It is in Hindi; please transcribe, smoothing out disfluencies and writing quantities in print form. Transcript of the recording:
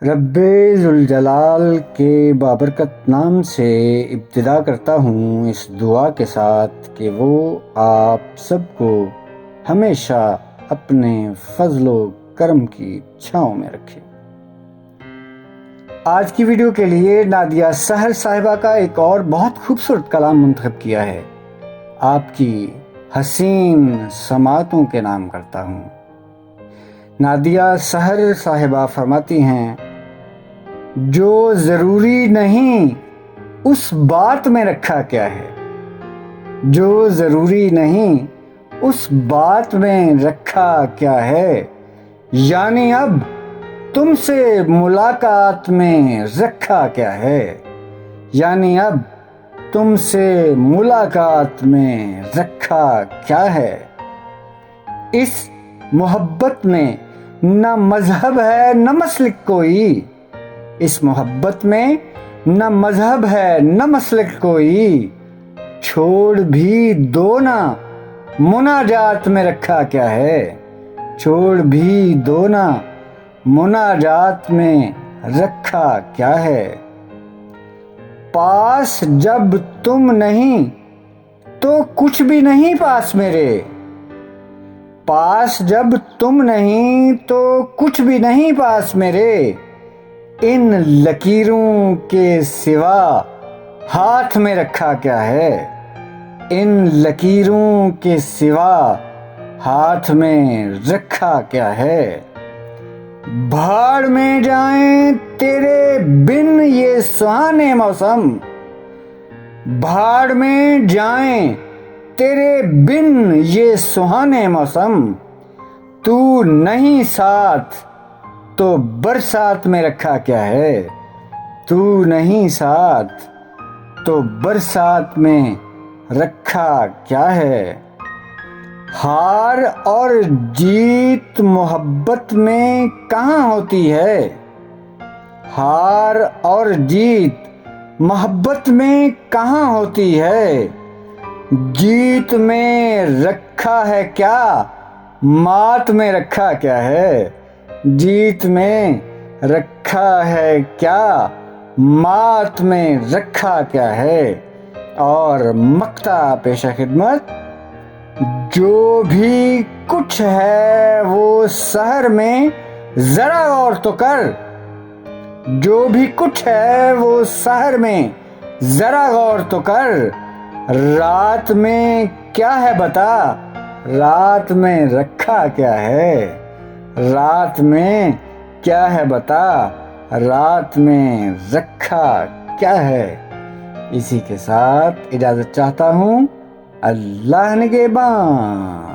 रब्बे ज़ुल जलाल के बाबरकत नाम से इब्तिदा करता हूँ इस दुआ के साथ कि वो आप सबको हमेशा अपने फजलो करम की छाँव में रखे। आज की वीडियो के लिए नादिया सहर साहिबा का एक और बहुत खूबसूरत कलाम मुंतखब किया है। आपकी हसीन समातों के नाम करता हूँ। नादिया सहर साहिबा फरमाती हैं, जो ज़रूरी नहीं उस बात में रखा क्या है, जो ज़रूरी नहीं उस बात में रखा क्या है, यानी अब तुमसे मुलाकात में रखा क्या है, यानी अब तुमसे मुलाकात में रखा क्या है। इस मोहब्बत में न मजहब है न मसलक कोई, इस मोहब्बत में न मजहब है न मसलक कोई, छोड़ भी दो ना मुनाजात में रखा क्या है, छोड़ भी दो ना मुनाजात में रखा क्या है। पास जब तुम नहीं तो कुछ भी नहीं पास मेरे, पास जब तुम नहीं तो कुछ भी नहीं पास मेरे, इन लकीरों के सिवा हाथ में रखा क्या है, इन लकीरों के सिवा हाथ में रखा क्या है। भाड़ में जाएं तेरे बिन ये सुहाने मौसम, भाड़ में जाएं तेरे बिन ये सुहाने मौसम, तू नहीं साथ तो बरसात में रखा क्या है, तू नहीं साथ तो बरसात में रखा क्या है। हार और जीत मोहब्बत में कहाँ होती है, हार और जीत मोहब्बत में कहाँ होती है। जीत में रखा है क्या, मात में रखा क्या है, जीत में रखा है क्या, मात में रखा क्या है। और मक्ता पेशा खिदमत, जो भी कुछ है वो शहर में जरा गौर तो कर, जो भी कुछ है वो शहर में जरा गौर तो कर। रात में क्या है बता, रात में रखा क्या है, रात में क्या है बता, रात में रखा क्या है। इसी के साथ इजाज़त चाहता हूँ। अल्लाह निगहबान।